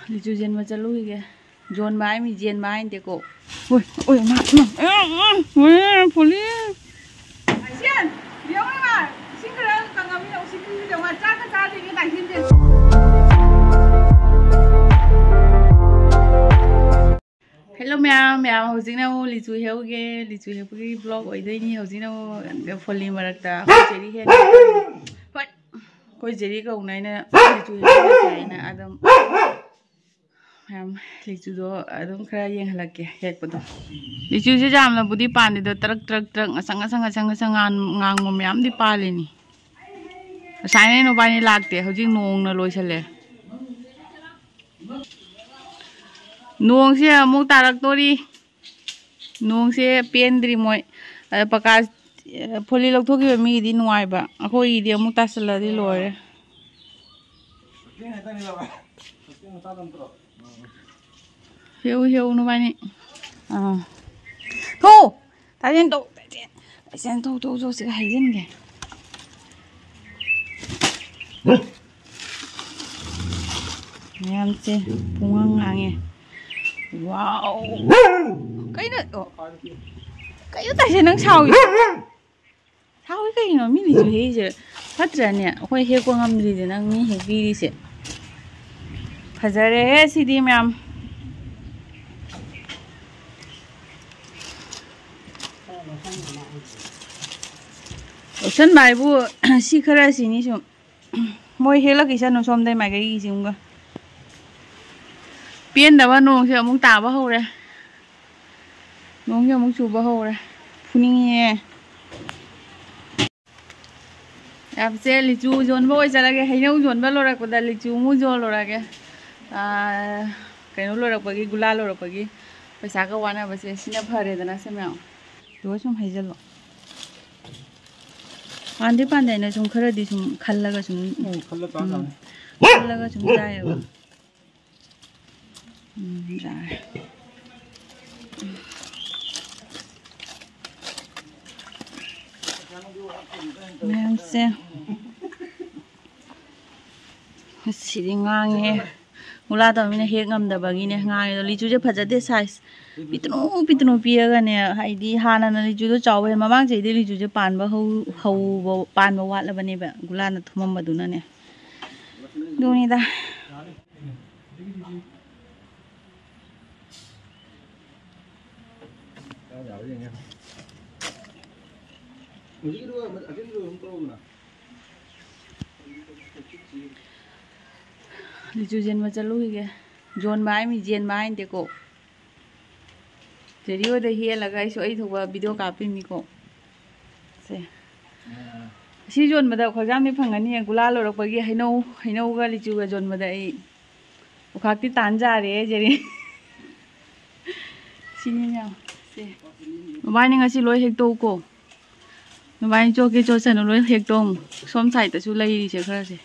Lichu jen ma chalu ge jon mai mi jen mai de ko oi oi ma police jen yo ma singra ka ngam ni osi de ma cha ka cha de ni dai sin de Hello ma'am hojing na lichu heu ge lichu heu ki vlog oi dai ni hojing na foli marakta jeri he hoi koi jeri ka unai na lichu heu sai na adam ma'am lichu do adam khara yeng halak ke hek pado lichu se jam na budi pan de trak asang ngang mo ma'am di pale ni sai ne no bani lakte hojing nong na loi sale nong se amuk tarak tori nong se pendri moi paka pholi lok thoki mi di nuai ba akoi di amuk tasala di lore heu no bani tho tajen to se hajen ge nyam se pungang ange wow cái nữa cái tại sao nó sao cái nó mình đi chơi chứ phát triển nè hồi hết quang âm đi thì nó mình hết đi chứ phải ra đấy xí đi mày ở sân bài bu xí khơi xí ní chung mỗi hết là cái sân nó xóm đây mày cái gì chung cơ biến đó nong sẽ muốn tạo bao hậu đây nong sẽ muốn chụp bao hậu đây phun nghe em sẽ lấy chú dọn bao giờ là cái hay nấu dọn bao lâu rồi còn đã lấy chú mua dọn rồi cái cái nấu rồi cái gula rồi cái phải sáng cáiวันnày phải xin phơi rồi đó xem nào đúng không hay chưa anh đi bán đây này chúng khơi đi chúng khăn là cái chúng khăn là cái chúng ra rồi rồi mèo xe xí đi ngang nghe mula tao mình hết ngâm đập bagi nè ngang rồi lý chú cho phát ra size pitno pia cái nè hay đi Hàn là lý chú cho cháu về mà mang gì đi lý chú cho pan bao hầu pan bao quạt là bên này vậy gula là thum mà đúng nè đúng nè ta lichu jen ma chalu ge jon mai mi jen mai de ko jeri de hi la gai so ai thoba video ka pi mi ko se si jon ma da khojam ni phangani gula lo rak bagi hainau ga lichu ga jon ma da ai ukhakti tan ja re jeri sini nya se mai ni ngasi loi hek to ko mai cho ke cho san loi hek tong som sai ta su lai se khara se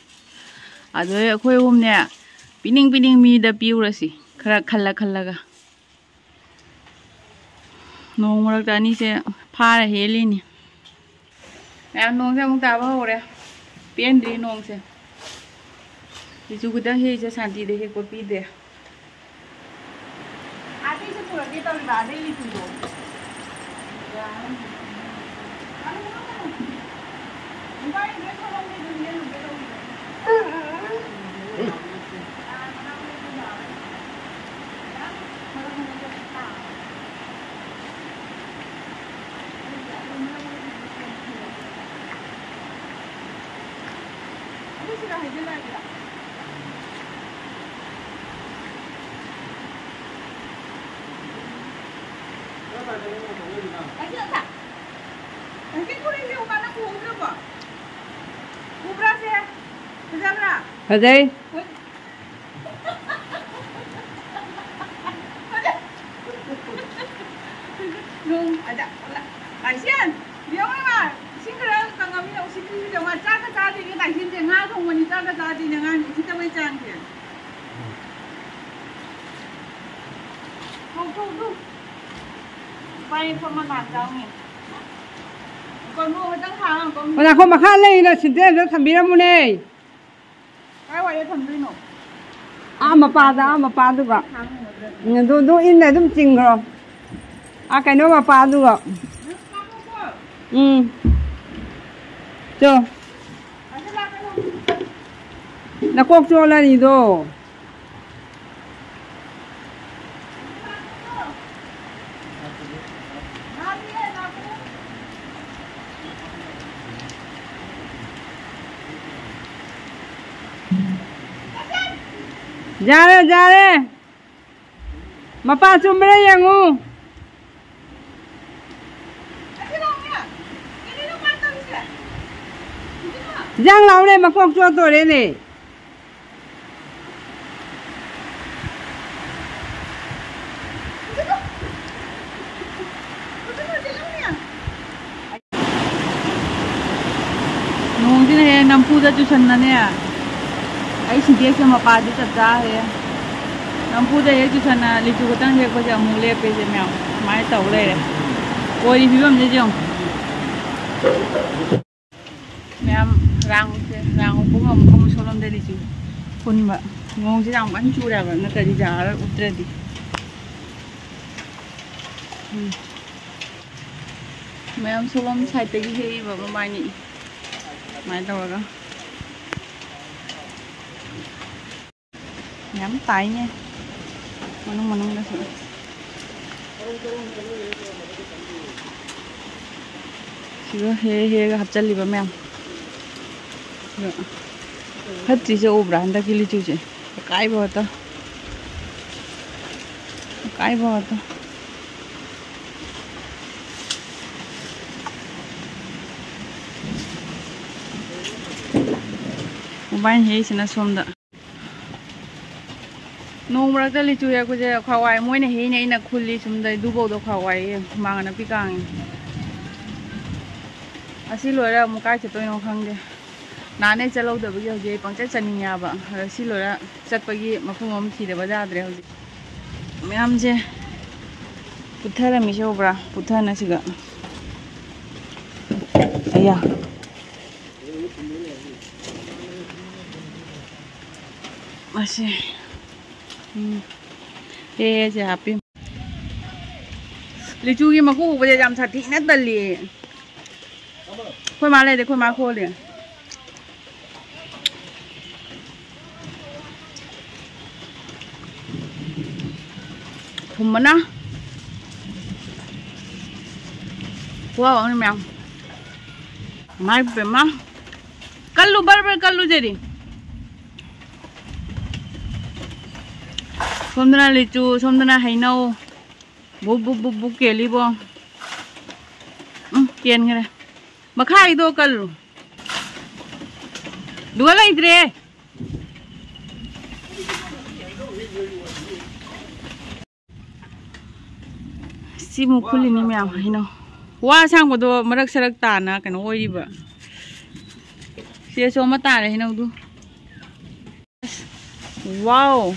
adoi khoi hum ne pining mi da piu ra si khara khalla ga nong rak ta ni se pha ra heli ni em nong se mung ta ba ho re pien di nong se ti chu da he se santi de he ko pi de ati se pura ke ta ba de li tu do ya ở đây luôn ada Asian dia mana singra ka ngam ni osi ki de ma cha ka cha di ni dai sin de nga thong ma ni cha ka cha di ni nga ni ta bai chang ke không bay không mà làm đâu nhỉ còn mua tăng hàng còn là không mà khác lên là xin thế nó thầm bí lắm này cái gọi là thầm đi nổ mapa duga du in này dum ching ro cái nó mapa duga cho na kok cho la ni do जा रे mapa chumre yangu jang lau re makok cho to re ne nong din he nampu da chu san na ne ai si de ke mapa di cha cha he nampu da he chu san na li chu tang he ko ja mu le pe je mya mai tau le ko ri bi bam je jong mẹ rang cũng không solom đây đi chứ phun mà ngon chứ đang bắn chu ra và nó cái đi giả đó út đi mẹ em solom xài tới cái và mai nhỉ mai đâu đó nhắm tay nha mà nó đó sự chưa he hấp chân đi mẹ hết chỉ cho ốp ra cái ly chú chứ cái bao ta bạn hay xin xóm đó nông bạc ta ly chú ya cứ giờ khao ai mỗi ngày hay này na khuli xóm đây du bộ đó khao ai mang nó bị căng asi lôi ra một cái cho tôi nó khăng đi 나네 짤로도 비교 제 방짝 짜니냐 봐. 실로라 짝박이 마품 엄티데 바자드레 호지. 매암제 부타라 미쇼브라. 부타나 시가. 아야. 맛이. 예, 제 하피. 리주기 마고 보자 잠 사티 나 달리. 코이 말래 데 코이 마 코리. mana wow ini memang mai bema kallu barbar kallu jadi somdana licu somdana hainau bu keli bo kian ngere makai do kallu dua lagi dre si mukuli ni mẹ hino wa sang bodo marak sarak ta na kan oi ba si so ma ta re hino du wow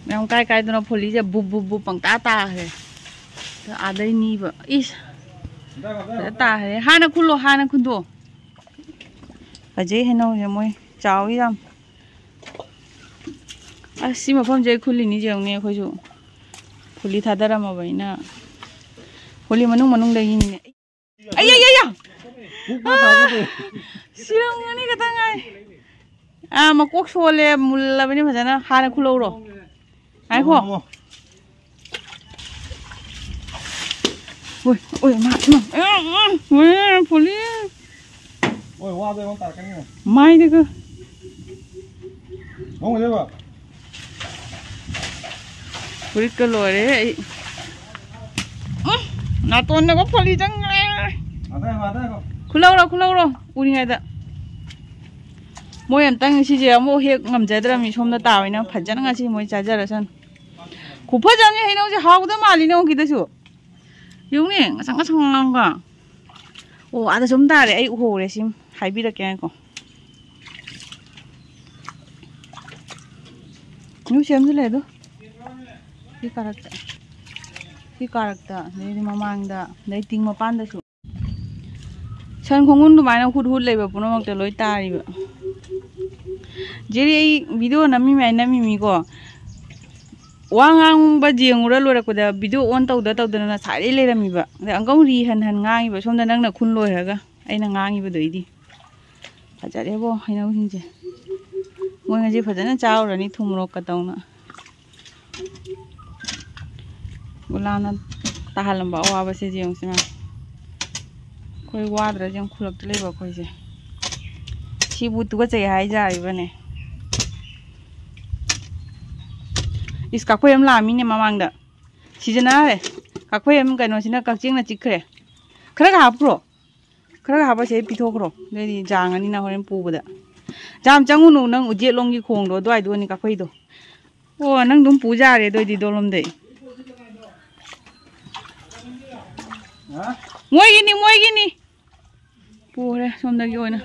mẹ cái nó phuli je bu pang ta he a dai ni ba is ta he hana khundo a je hino je moi chao yi dam a si ma phom je khuli ni je ne khoi ju Huli thadara ma bai na huli manung dai ni ai siang ni kata ngai ma kok sole mulla bani bhajana hana khulo ro ai kho oi ma huli oi wa dai mon ta kan ni mai de ko mong de ba Kulit ke luar eh, naton nak apa li jang ada kulau ro, uri ngai da, moi am tang si je mo hek ngam jadra mi som da ta wai na phajan nga si moi chaja rasan, ku phajan ni hei na je hau da mali na ki da su, yung ni sang ka, oh ada som da re ai ho re sim, hai bi da kya ko, nu sem je le do. Si karakta dari mamangda dari ting mapanda su san khongun du mai na hut lei ba puno mak te loi ta ri ba Jerry video नमी को वांग जेंगुरा लोरकदा video on तौदना सारे लेरमीब अंकम री हन गांगीब सोम नंगना खुन लोरगा अना गांगीबदी फजरेबो हैनौसिंसे मोई फजन चाउरनी थुमरोक तौना गुलाना ताहलंबा अवाबसे जेंगसिमा कोई वाद्रा जें खुलक लेबा कोइसे सिबु तुगचै हाइजारिबने इस काकोय हम लामीने ममांगदा सिजना रे काकोय हम कइनोसिना कक्चिंगना चिखरे खरा हाप्रो खरा हाबसे पिथोखरो लेदि जांगनी ना होरेन पुबदा जाम चंगुनु नंग उजेलोंगी खोंगदो द्वाइदोनी काकोयदो ओ नंग दुम पूजारे दोइदि दोलमदे मोइगिनी पूरे सोमदगी ओइना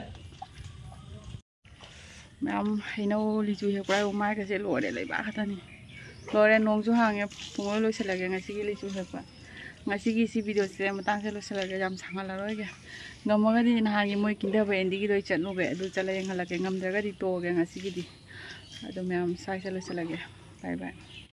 मैम हैनौ लिचु हेक्परा माइ कसे लोरे लेबा खतनी लोरे नोंजु हांगे पुंगो लोइसलागे ngasiगी लिचु हेक्पा ngasiगी सी वीडियो से मतंग से लोइसलागे जाम सांगलारोगे ngमगदि नहागी मोइ किंदबे एंडिगी दोइ चनुबे अदु चला यंगलागे ngमद्रगदि तोगे ngasiगी दि अदु मैम साइसे लोइसलागे बाय बाय।